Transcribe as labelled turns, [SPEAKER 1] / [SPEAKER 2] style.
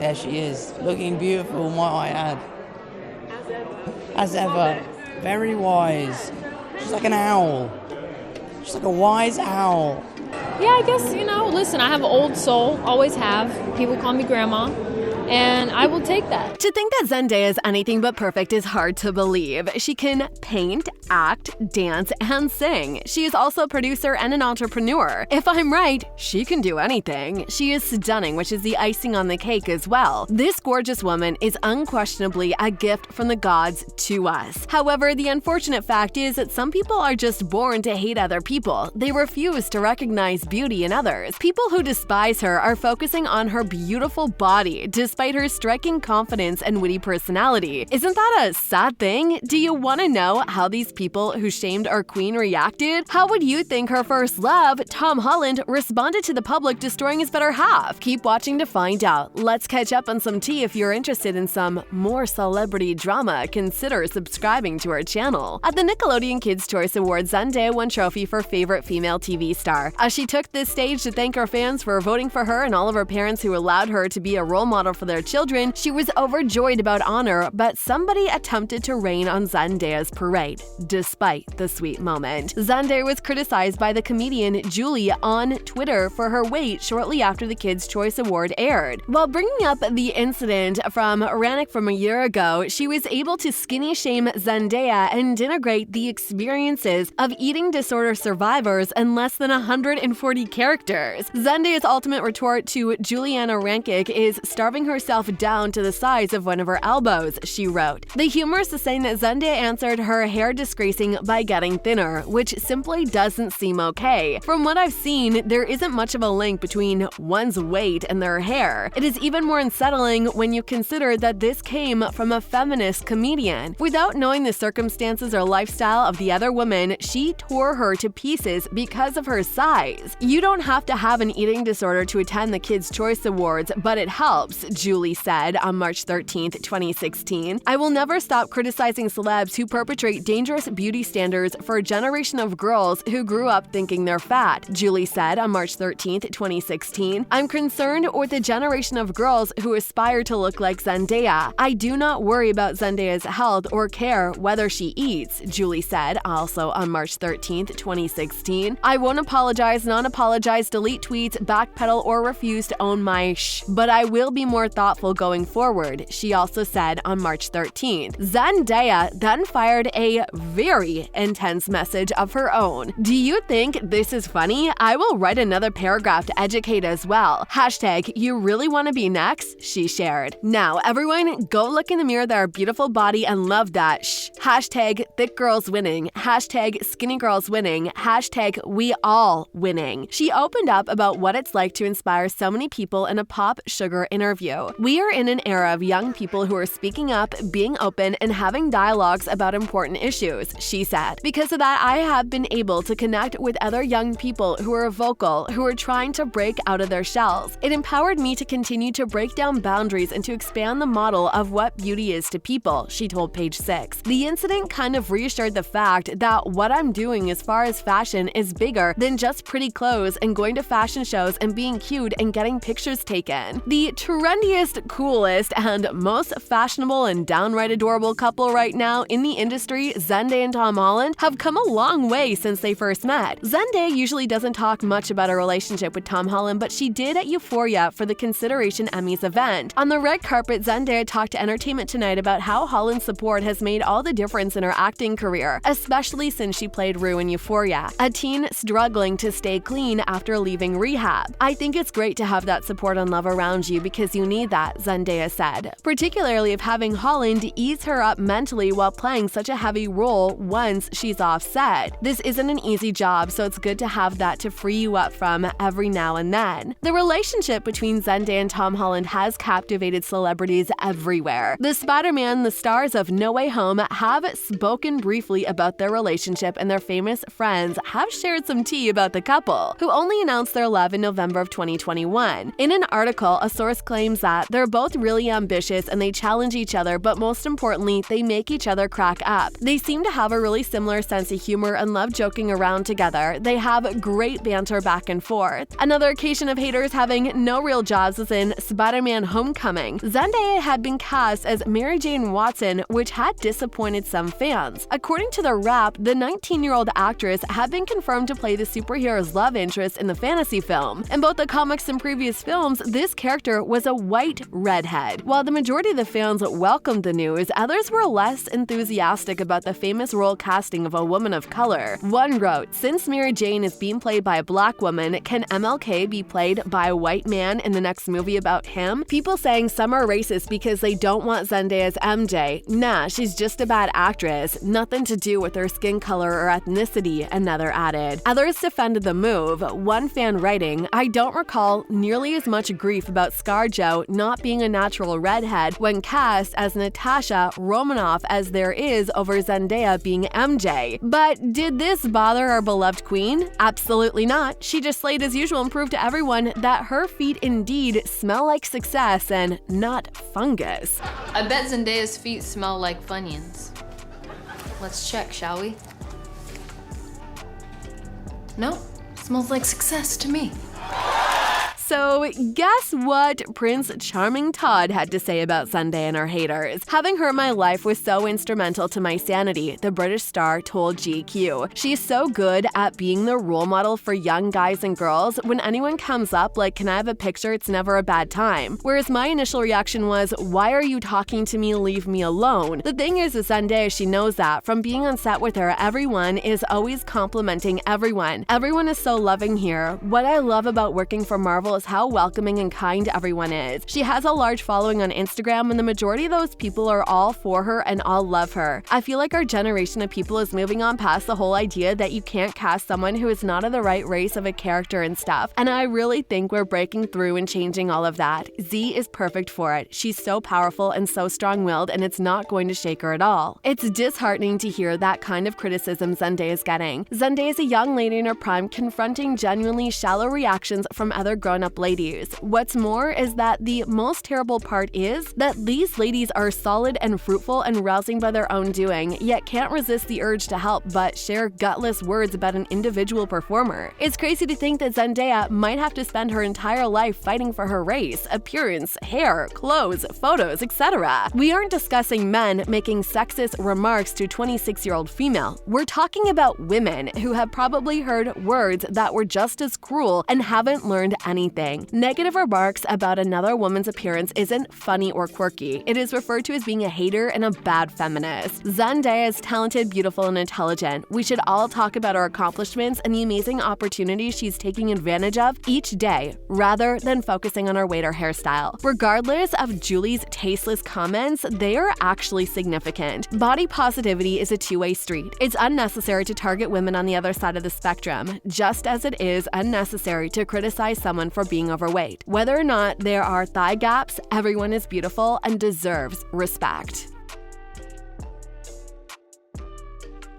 [SPEAKER 1] there she is, looking beautiful, might I add. As ever. Very wise. She's like an owl. She's like a wise owl.
[SPEAKER 2] Yeah, I guess, listen, I have an old soul, always have. People call me grandma, and I will take that.
[SPEAKER 3] To think that Zendaya is anything but perfect is hard to believe. She can paint, act, dance, and sing. She is also a producer and an entrepreneur. If I'm right, she can do anything. She is stunning, which is the icing on the cake as well. This gorgeous woman is unquestionably a gift from the gods to us. However, the unfortunate fact is that some people are just born to hate other people. They refuse to recognize beauty in others. People who despise her are focusing on her beautiful body, despite her striking confidence and witty personality. Isn't that a sad thing? Do you want to know how these people who shamed our queen reacted? How would you think her first love, Tom Holland, responded to the public destroying his better half? Keep watching to find out. Let's catch up on some tea. If you're interested in some more celebrity drama, consider subscribing to our channel. At the Nickelodeon Kids' Choice Awards, Zendaya won trophy for favorite female TV star. As she took this stage to thank her fans for voting for her and all of her parents who allowed her to be a role model for their children, she was overjoyed about honor, but somebody attempted to rain on Zendaya's parade, despite the sweet moment. Zendaya was criticized by the comedian Julie on Twitter for her weight shortly after the Kids' Choice Award aired. While bringing up the incident from Rannick from a year ago, she was able to skinny shame Zendaya and denigrate the experiences of eating disorder survivors in less than 140 characters. Zendaya's ultimate retort to Juliana Rankick is starving herself down to the size of one of her elbows, she wrote. The humorist is saying that Zendaya answered her hair disgracing by getting thinner, which simply doesn't seem okay. From what I've seen, there isn't much of a link between one's weight and their hair. It is even more unsettling when you consider that this came from a feminist comedian. Without knowing the circumstances or lifestyle of the other woman, she tore her to pieces because of her size. You don't have to have an eating disorder to attend the Kids' Choice Awards, but it helps, Julie said on March 13, 2016. I will never stop criticizing celebs who perpetrate dangerous beauty standards for a generation of girls who grew up thinking they're fat, Julie said on March 13, 2016. I'm concerned with a generation of girls who aspire to look like Zendaya. I do not worry about Zendaya's health or care whether she eats, Julie said, also on March 13, 2016. I won't apologize, non-apologize, delete tweets, backpedal, or refuse to own my but I will be more thoughtful going forward, she also said on March 13th. Zendaya then fired a very intense message of her own. Do you think this is funny? I will write another paragraph to educate as well. Hashtag, you really want to be next? She shared. Now, everyone, go look in the mirror at our beautiful body and love that Hashtag, thick girls winning. Hashtag, skinny girls winning. Hashtag, we all winning. She opened up about what it's like to inspire so many people in a Pop Sugar interview. We are in an era of young people who are speaking up, being open, and having dialogues about important issues, she said. Because of that, I have been able to connect with other young people who are vocal, who are trying to break out of their shells. It empowered me to continue to break down boundaries and to expand the model of what beauty is to people, she told Page Six. The incident kind of reassured the fact that what I'm doing as far as fashion is bigger than just pretty clothes and going to fashion shows and being cute and getting pictures taken. The trendiest, coolest, and most fashionable and downright adorable couple right now in the industry, Zendaya and Tom Holland, have come a long way since they first met. Zendaya usually doesn't talk much about her relationship with Tom Holland, but she did at Euphoria for the Consideration Emmys event. On the red carpet, Zendaya talked to Entertainment Tonight about how Holland's support has made all the difference in her acting career, especially since she played Rue in Euphoria, a teen struggling to stay clean after leaving rehab. I think it's great to have that support and love around you because you need that, Zendaya said, particularly if having Holland ease her up mentally while playing such a heavy role once she's off set. This isn't an easy job, so it's good to have that to free you up from every now and then. The relationship between Zendaya and Tom Holland has captivated celebrities everywhere. The Spider-Man, the stars of No Way Home, have spoken briefly about their relationship, and their famous friends have shared some tea about the couple, who only announced their love in November of 2021. In an article, a source claims that that they're both really ambitious and they challenge each other, but most importantly, they make each other crack up. They seem to have a really similar sense of humor and love joking around together. They have great banter back and forth. Another occasion of haters having no real jobs was in Spider-Man: Homecoming. Zendaya had been cast as Mary Jane Watson, which had disappointed some fans. According to The Wrap, the 19-year-old actress had been confirmed to play the superhero's love interest in the fantasy film. In both the comics and previous films, this character was a white redhead. While the majority of the fans welcomed the news, others were less enthusiastic about the famous role casting of a woman of color. One wrote, "Since Mary Jane is being played by a black woman, can MLK be played by a white man in the next movie about him?" People saying some are racist because they don't want Zendaya as MJ. Nah, she's just a bad actress. Nothing to do with her skin color or ethnicity, another added. Others defended the move. One fan writing, "I don't recall nearly as much grief about ScarJo not being a natural redhead when cast as Natasha Romanoff as there is over Zendaya being MJ. But did this bother our beloved queen? Absolutely not. She just slayed as usual and proved to everyone that her feet indeed smell like success and not fungus."
[SPEAKER 2] I bet Zendaya's feet smell like Funyuns. Let's check, shall we? No, smells like success to me.
[SPEAKER 3] So, guess what Prince Charming Todd had to say about Zendaya and her haters? "Having her in my life was so instrumental to my sanity," the British star told GQ. "She's so good at being the role model for young guys and girls. When anyone comes up like, 'Can I have a picture?' it's never a bad time." Whereas my initial reaction was, "Why are you talking to me? Leave me alone." The thing is with Zendaya, she knows that. From being on set with her, everyone is always complimenting everyone. Everyone is so loving here. What I love about working for Marvel is how welcoming and kind everyone is. She has a large following on Instagram, and the majority of those people are all for her and all love her. I feel like our generation of people is moving on past the whole idea that you can't cast someone who is not of the right race of a character and stuff, and I really think we're breaking through and changing all of that. Z is perfect for it. She's so powerful and so strong-willed, and it's not going to shake her at all. It's disheartening to hear that kind of criticism Zendaya is getting. Zendaya is a young lady in her prime confronting genuinely shallow reactions from other grown-up ladies. What's more is that the most terrible part is that these ladies are solid and fruitful and rousing by their own doing, yet can't resist the urge to help but share gutless words about an individual performer. It's crazy to think that Zendaya might have to spend her entire life fighting for her race, appearance, hair, clothes, photos, etc. We aren't discussing men making sexist remarks to a 26-year-old female. We're talking about women who have probably heard words that were just as cruel and haven't learned anything. Negative remarks about another woman's appearance isn't funny or quirky. It is referred to as being a hater and a bad feminist. Zendaya is talented, beautiful, and intelligent. We should all talk about her accomplishments and the amazing opportunities she's taking advantage of each day, rather than focusing on her weight or hairstyle. Regardless of Julie's tasteless comments, they are actually significant. Body positivity is a two-way street. It's unnecessary to target women on the other side of the spectrum, just as it is unnecessary to criticize someone for being overweight. Whether or not there are thigh gaps, everyone is beautiful and deserves respect.